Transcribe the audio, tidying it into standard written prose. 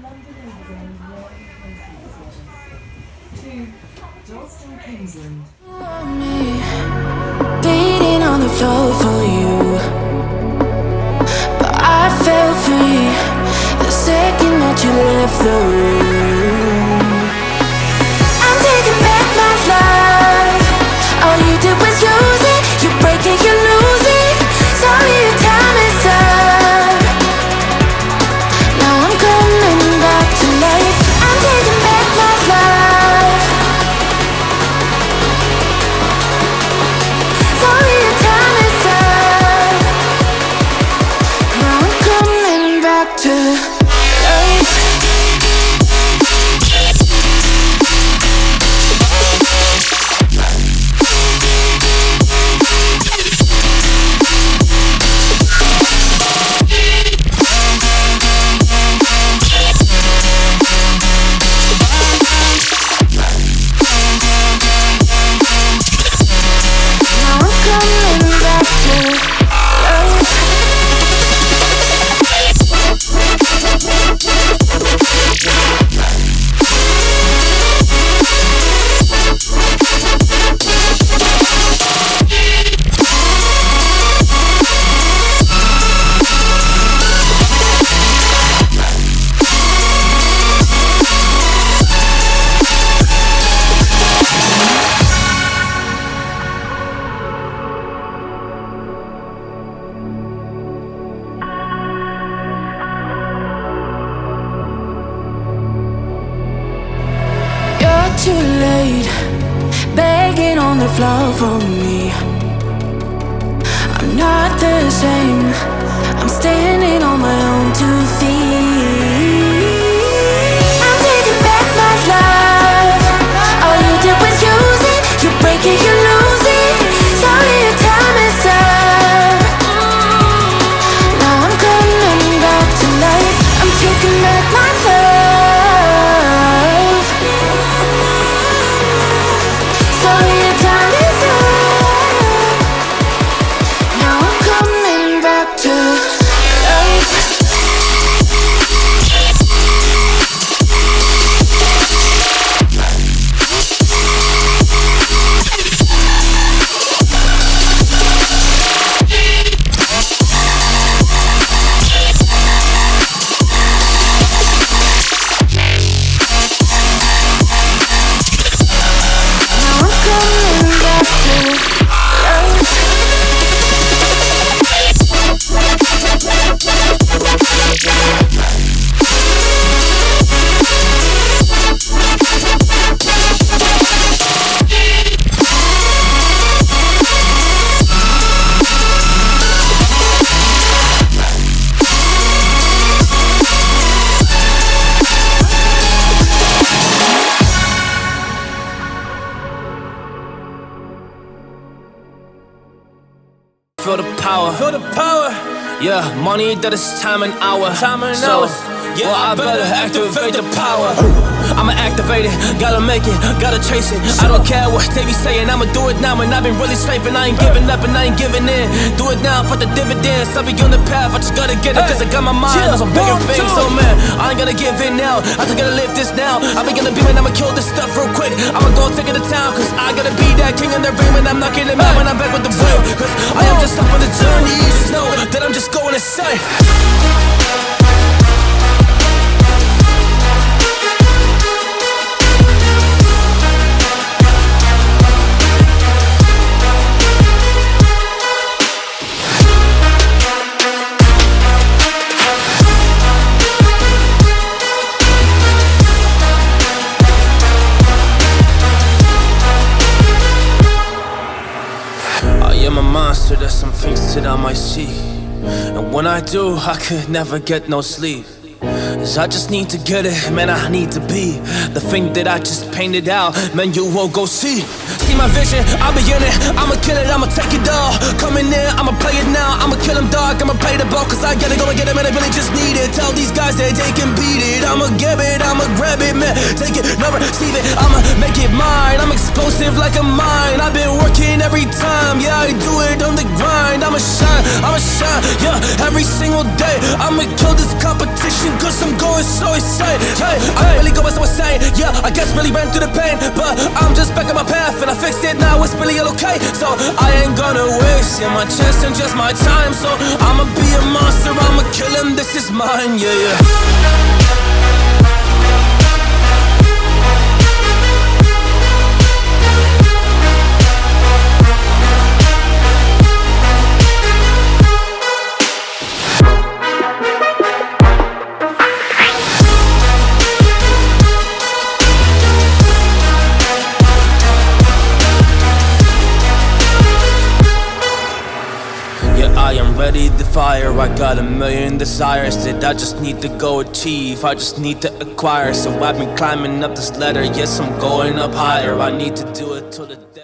London Overground rail transport service to Dalston Kingsland. Bleeding on the floor for you, but I felt free the second that you left the room. I'm taking back my life. All you did was use it. You break it, you lose it. Sorry, your time is up. Now I'm coming back to life. I'm taking back my life. Sorry, your time is up. Now I'm coming back to life. Too late, begging on the floor for me. I'm not the same. I'm standing on my own 2 feet. I'm taking back my life. All you did was use it. You break it, you lose it. Sorry, your time is up. Now I'm coming back to life. I'm taking back my life. Sorry, your time is up. Now I'm coming back to life. Feel the power. Yeah, money that is time and hour. Yeah, well, I better activate the power. I'ma activate it, gotta make it, gotta chase it. I don't care what they be saying, I'ma do it now. And I've been really safe and I ain't giving up and I ain't giving in. Do it now for the dividends, I'll be on the path, I just gotta get it. Cause I got my mind on some bigger things. So man, I ain't gonna give in now, I just gotta live this now. I be gonna be when I'ma kill this stuff real quick. I'ma go take it to town, cause I gotta be that king in the ring. When I'm knocking it out, when I'm back with the wheel. Cause I am just up on the journey, you just know that I'm just going insane. Monster, there's some things that I might see, and when I do, I could never get no sleep. Cause I just need to get it, man, I need to be the thing that I just painted out, man, you won't go see. See my vision, I'll be in it, I'ma kill it, I'ma take it all. Coming in, I'ma play it now, I'ma kill him dog, I'ma play the ball. Cause I gotta go and get it, man, I really just need it. it. Tell these guys that they can beat it. I'ma get it, I'ma grab it, man. Take it, never receive it. I'ma make it mine. I'm explosive like a mine. I've been working every time. Yeah, I do it on the grind. I'ma shine, yeah, every single day. I'ma kill this competition, cause I'm going so insane. Hey, I really go so insane. Yeah, I guess really ran through the pain, but I'm just back on my path and I fixed it, now it's really all okay. So I ain't gonna waste, yeah, my chance and just my time. So I'ma be a monster, I'ma kill him, this is mine, yeah, yeah. I am ready to fire, I got a million desires that I just need to go achieve, I just need to acquire. So I've been climbing up this ladder, yes I'm going up higher, I need to do it till the day